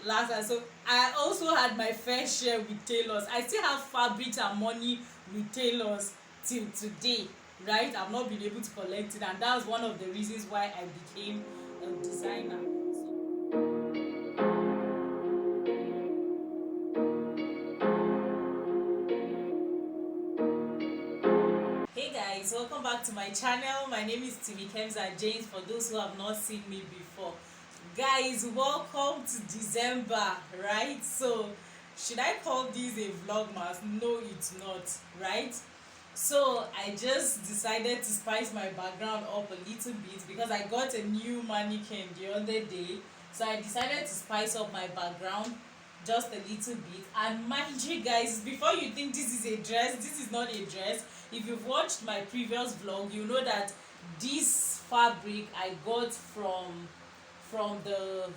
last time. So I also had my fair share with tailors. I still have fabrics and money with tailors till today, right? I've not been able to collect it, and that was one of the reasons why I became a designer. Hey guys, welcome back to my channel. My name is Timmy Kemza James, for those who have not seen me before. Guys, welcome to December, right? So should I call this a vlogmas? No, it's not, right? So I just decided to spice my background up a little bit because I got a new mannequin the other day. So I decided to spice up my background just a little bit. And mind you guys, before you think this is a dress, this is not a dress. If you've watched my previous vlog, you know that this fabric I got from the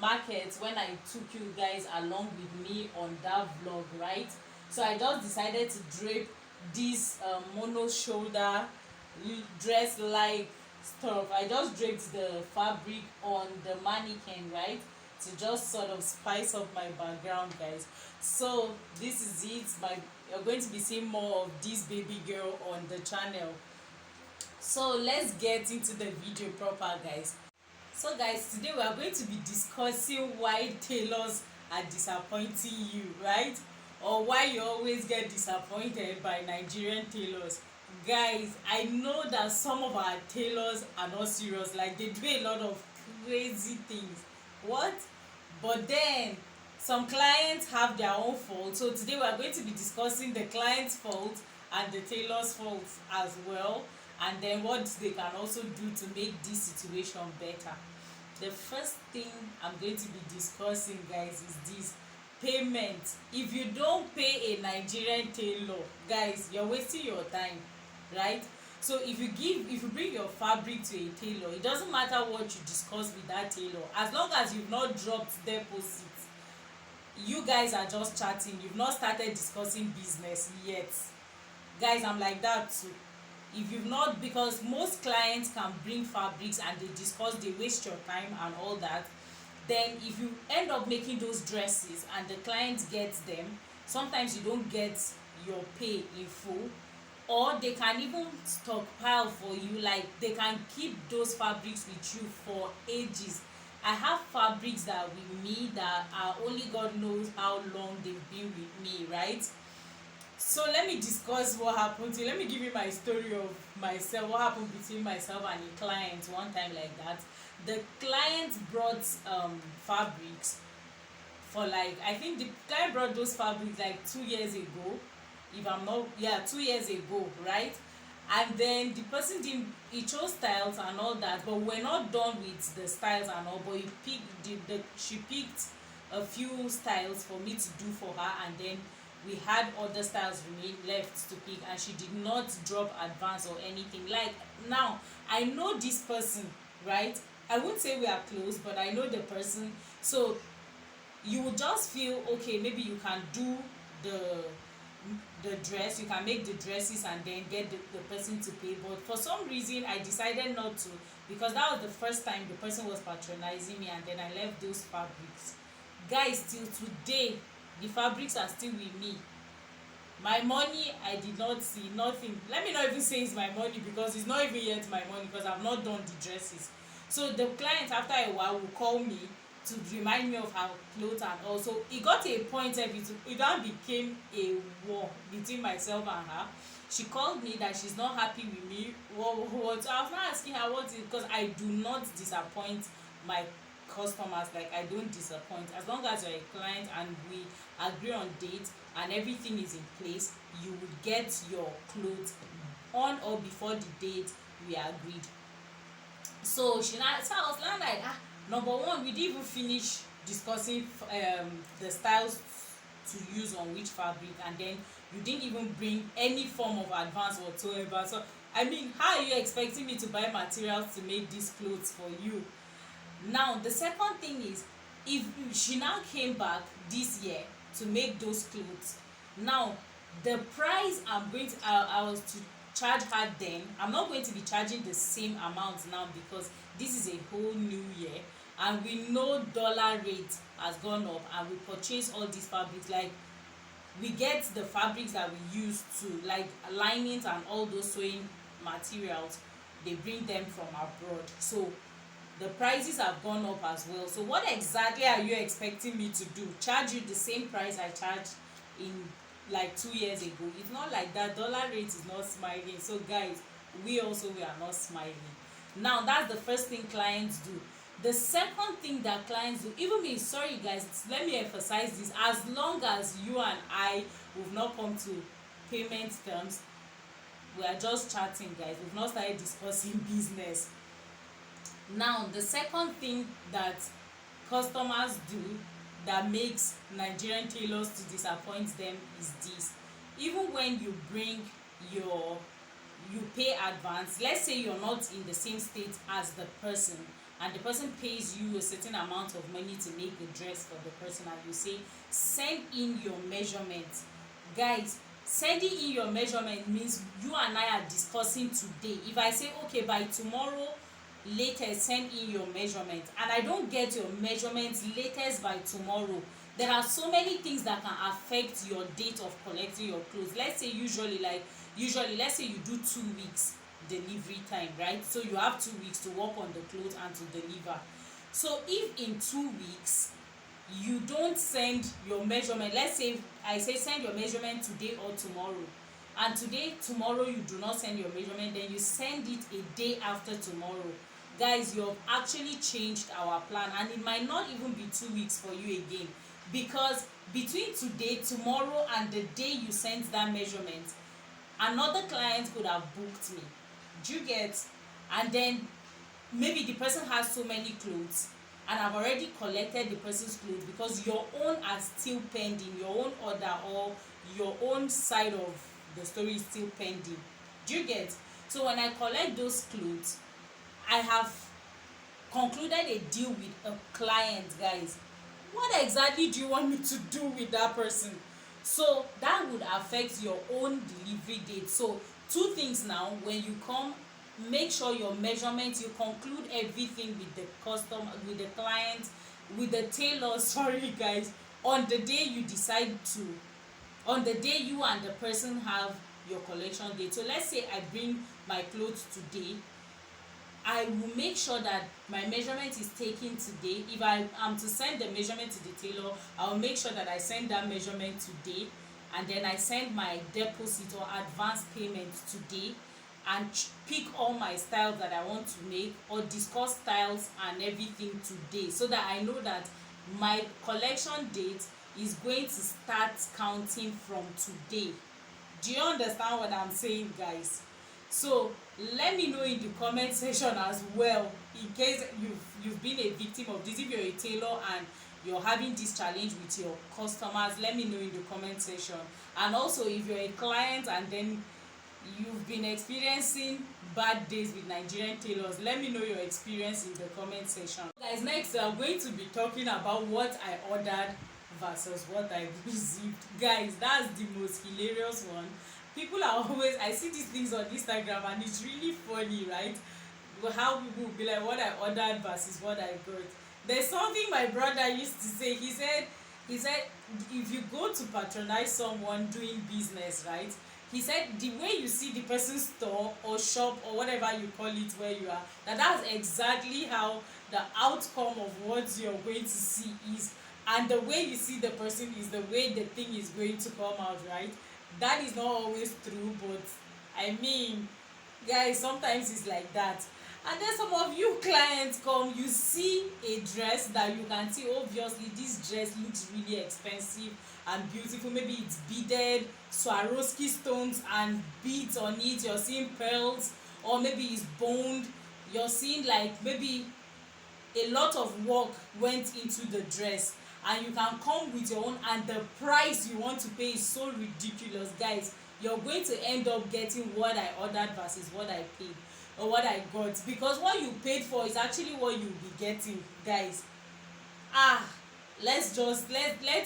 market when I took you guys along with me on that vlog, right? So I just decided to drape this mono shoulder dress like stuff. I just draped the fabric on the mannequin, right, to just sort of spice up my background, guys. So this is it. You're going to be seeing more of this baby girl on the channel. So let's get into the video proper, guys. So guys, today we are going to be discussing why tailors are disappointing you, right? Or why you always get disappointed by Nigerian tailors. Guys, I know that some of our tailors are not serious, like they do a lot of crazy things. What? But then some clients have their own fault. So today we are going to be discussing the client's fault and the tailor's fault as well, and then what they can also do to make this situation better. The first thing I'm going to be discussing, guys, is this: payment. If you don't pay a Nigerian tailor, guys, you're wasting your time, right? So if you bring your fabric to a tailor, it doesn't matter what you discuss with that tailor, as long as you've not dropped deposits. You guys are just chatting, you've not started discussing business yet. Guys, I'm like that too. If you've not, because most clients can bring fabrics and they discuss, they waste your time and all that. Then if you end up making those dresses and the client gets them, sometimes you don't get your pay in full, or they can even stockpile for you, like they can keep those fabrics with you for ages. I have fabrics that with me that are only God knows how long they've been with me, right? So let me discuss what happened to you. Let me give you my story of myself, what happened between myself and a client one time like that. The client brought fabrics for, like, I think the client brought those fabrics like 2 years ago, if I'm not, yeah, 2 years ago, right? And then the person didn't, he chose styles and all that, but we're not done with the styles and all. But she picked a few styles for me to do for her, and then we had other styles remain left to pick, and she did not drop advance or anything. Like, now I know this person, right? I wouldn't say we are close, but I know the person. So you would just feel okay, maybe you can do the dress, you can make the dresses and then get the person to pay. But for some reason I decided not to, because that was the first time the person was patronizing me, and then I left those fabrics. Guys, till today the fabrics are still with me. My money, I did not see nothing. Let me not even say it's my money, because it's not even yet my money, because I've not done the dresses. So the client after a while will call me to remind me of her clothes, and also it got to a point where it now became a war between myself and her. She called me that she's not happy with me. What I was not asking her what is, because I do not disappoint my customers. Like, I don't disappoint. As long as you're a client and we agree on date and everything is in place, you will get your clothes on or before the date we agreed. So I was like, number one, we didn't even finish discussing the styles to use on which fabric, and then you didn't even bring any form of advance whatsoever. So I mean, how are you expecting me to buy materials to make these clothes for you? Now the second thing is, if she now came back this year to make those clothes, now the price I was to charge her then, I'm not going to be charging the same amount now, because this is a whole new year. and we know dollar rate has gone up, and we purchase all these fabrics, like we get the fabrics that we use to, like linings and all those sewing materials, they bring them from abroad, so the prices have gone up as well. So what exactly are you expecting me to do? Charge you the same price I charged in like 2 years ago? It's not like that. Dollar rate is not smiling. So guys, we are not smiling. Now that's the first thing clients do. The second thing that clients do, even me, sorry guys, let me emphasize this, as long as you and I, we've not come to payment terms, we are just chatting guys, we've not started discussing business. Now the second thing that customers do that makes Nigerian tailors to disappoint them is this: even when you bring your, you pay advance, let's say you're not in the same state as the person, and the person pays you a certain amount of money to make the dress for the person, and you say send in your measurement. Guys, sending in your measurement means you and I are discussing today. If I say okay, by tomorrow latest send in your measurement, and I don't get your measurements latest by tomorrow, there are so many things that can affect your date of collecting your clothes. Let's say usually let's say you do 2 weeks delivery time, right? So you have 2 weeks to work on the clothes and to deliver. So if in 2 weeks you don't send your measurement, let's say I say send your measurement today or tomorrow, and tomorrow you do not send your measurement, then you send it a day after tomorrow, guys, you have actually changed our plan, and it might not even be 2 weeks for you again, because between today, tomorrow, and the day you send that measurement, another client could have booked me. Do you get? And then maybe the person has so many clothes, and I've already collected the person's clothes, because your own are still pending, your own order or your own side of the story is still pending. Do you get? So when I collect those clothes, I have concluded a deal with a client, guys. What exactly do you want me to do with that person? So that would affect your own delivery date. So two things now: when you come, make sure your measurements, you conclude everything with the customer, with the client, with the tailor, sorry guys, on the day you decide to, on the day you and the person have your collection date. So let's say I bring my clothes today, I will make sure that my measurement is taken today. If I am to send the measurement to the tailor, I will make sure that I send that measurement today, and then I send my deposit or advance payment today, and pick all my styles that I want to make, or discuss styles and everything today, so that I know that my collection date is going to start counting from today. Do you understand what I'm saying, guys? So let me know in the comment section as well, in case you've been a victim of this. If you're a tailor and you're having this challenge with your customers, let me know in the comment section. And also, if you're a client and then you've been experiencing bad days with Nigerian tailors, let me know your experience in the comment section. Guys, next I'm going to be talking about what I ordered versus what I received. Guys, that's the most hilarious one. People are always, I see these things on Instagram and it's really funny, right? How people will be like, what I ordered versus what I got. There's something my brother used to say. He said if you go to patronize someone doing business, right, he said the way you see the person's store or shop or whatever you call it where you are, that's exactly how the outcome of what you're going to see is, and the way you see the person is the way the thing is going to come out, right? That is not always true, but I mean, guys, sometimes it's like that. And then some of you clients come, you see a dress that you can see, obviously this dress looks really expensive and beautiful. Maybe it's beaded, Swarovski stones and beads on it, you're seeing pearls, or maybe it's boned, you're seeing like maybe a lot of work went into the dress, and you can come with your own, and the price you want to pay is so ridiculous. Guys, you're going to end up getting what I ordered versus what I paid or what I got, because what you paid for is actually what you'll be getting. Guys, let's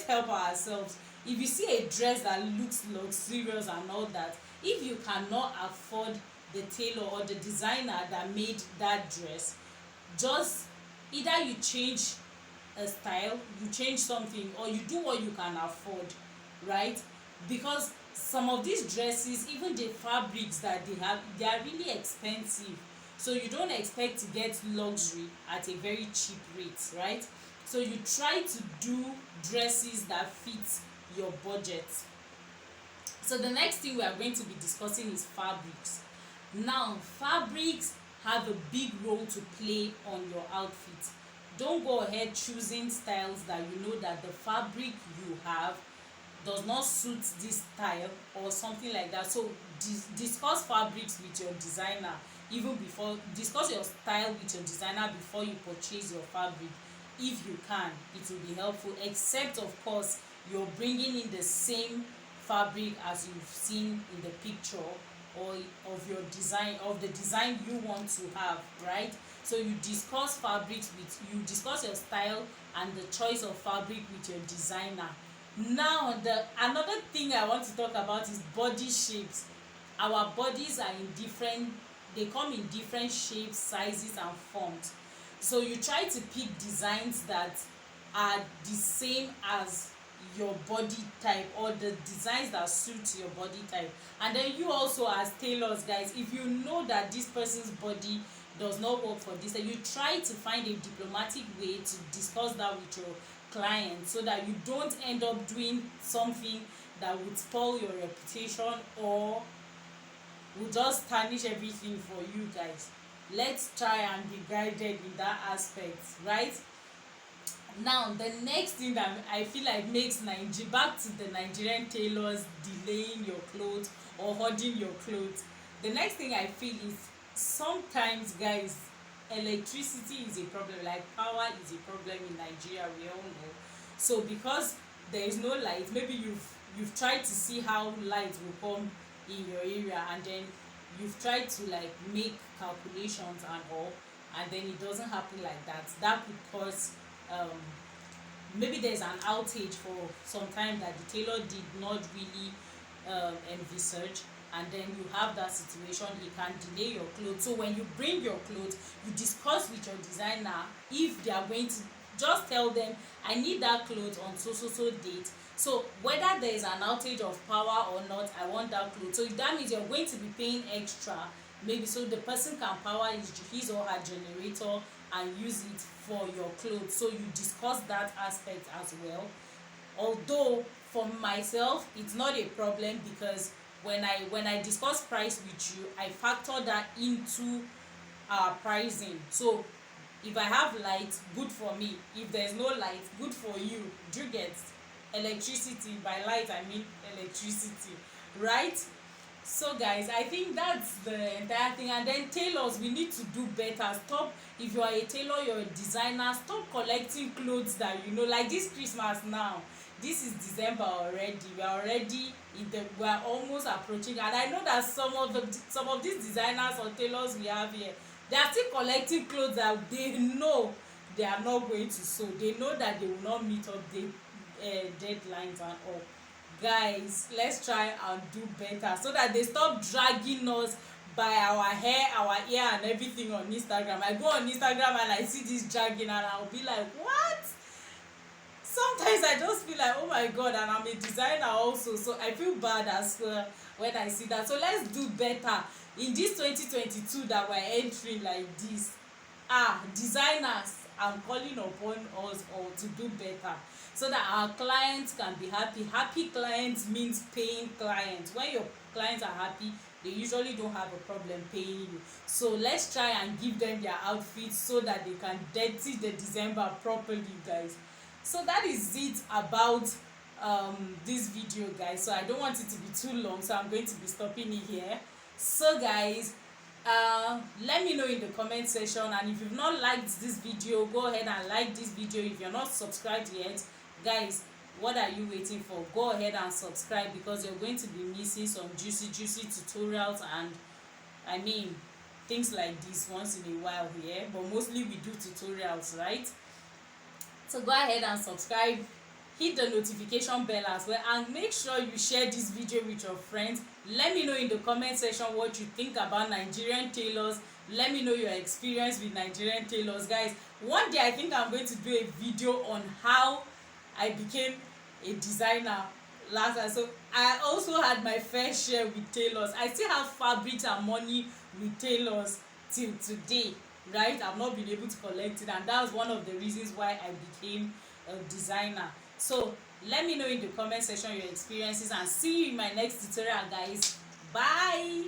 help ourselves. If you see a dress that looks luxurious and all that, if you cannot afford the tailor or the designer that made that dress, just either you change a style, you change something, or you do what you can afford, right? Because some of these dresses, even the fabrics that they have, they are really expensive, so you don't expect to get luxury at a very cheap rate, right? So you try to do dresses that fit your budget. So the next thing we are going to be discussing is fabrics. Now, fabrics have a big role to play on your outfit. Don't go ahead choosing styles that you know that the fabric you have does not suit this style or something like that. So discuss fabrics with your designer, even before discuss your style with your designer before you purchase your fabric. If you can, it will be helpful, except of course you're bringing in the same fabric as you've seen in the picture, or of your design, of the design you want to have, right? So you discuss fabrics with, you discuss your style and the choice of fabric with your designer. Now, the another thing I want to talk about is body shapes. Our bodies are in different, they come in different shapes, sizes and forms. So you try to pick designs that are the same as your body type, or the designs that suit your body type. And then you also, as tailors, guys, if you know that this person's body does not work for this, then you try to find a diplomatic way to discuss that with your client, so that you don't end up doing something that would spoil your reputation or will just tarnish everything for you guys. Let's try and be guided in that aspect, right? Now, the next thing that I feel like makes back to the Nigerian tailors delaying your clothes or hoarding your clothes. The next thing I feel is, sometimes, guys, electricity is a problem. Like, power is a problem in Nigeria, we all know. So because there is no light, maybe you've tried to see how light will come in your area, and then you've tried to like make calculations and all, and then it doesn't happen like that. That could cause maybe there's an outage for some time that the tailor did not really envisage, and then you have that situation, it can delay your clothes. So when you bring your clothes, you discuss with your designer. If they are going to, just tell them, I need that clothes on so date. So whether there is an outage of power or not, I want that clothes. So that means you're going to be paying extra, maybe, so the person can power his or her generator and use it for your clothes. So you discuss that aspect as well. Although for myself, it's not a problem, because when I discuss price with you, I factor that into our pricing. So if I have light, good for me. If there's no light, good for you. Do you get electricity? By light I mean electricity, right? So guys, I think that's the entire thing. And then tailors, we need to do better. Stop, if you are a tailor, you're a designer, stop collecting clothes that you know, like this Christmas now. This is December already. We are already we are almost approaching, and I know that some of these designers or tailors we have here, they are still collecting clothes that they know they are not going to sew. They know that they will not meet up the deadlines and all. Guys, let's try and do better, so that they stop dragging us by our hair, our ear and everything on Instagram. I go on Instagram and I see this dragging, and I'll be like, what? Sometimes I just feel like, oh my god, and I'm a designer also, so I feel bad as well when I see that. So let's do better in this 2022 that we're entering like this. Designers, I'm calling upon us all to do better, so that our clients can be happy. Happy clients means paying clients. When your clients are happy, they usually don't have a problem paying you. So let's try and give them their outfits so that they can dirty the December properly, guys. So that is it about this video, guys. So I don't want it to be too long, so I'm going to be stopping it here. So guys, let me know in the comment section, and if you've not liked this video, go ahead and like this video. If you're not subscribed yet, guys, what are you waiting for? Go ahead and subscribe, because you're going to be missing some juicy tutorials, and I mean things like this once in a while here, but mostly we do tutorials, right? So go ahead and subscribe, hit the notification bell as well, and make sure you share this video with your friends. Let me know in the comment section what you think about Nigerian tailors. Let me know your experience with Nigerian tailors, guys. one day I think I'm going to do a video on how I became a designer last time. So I also had my fair share with tailors. I still have fabrics and money with tailors till today, right? I've not been able to collect it, and that was one of the reasons why I became a designer. So let me know in the comment section your experiences, and see you in my next tutorial, guys. Bye.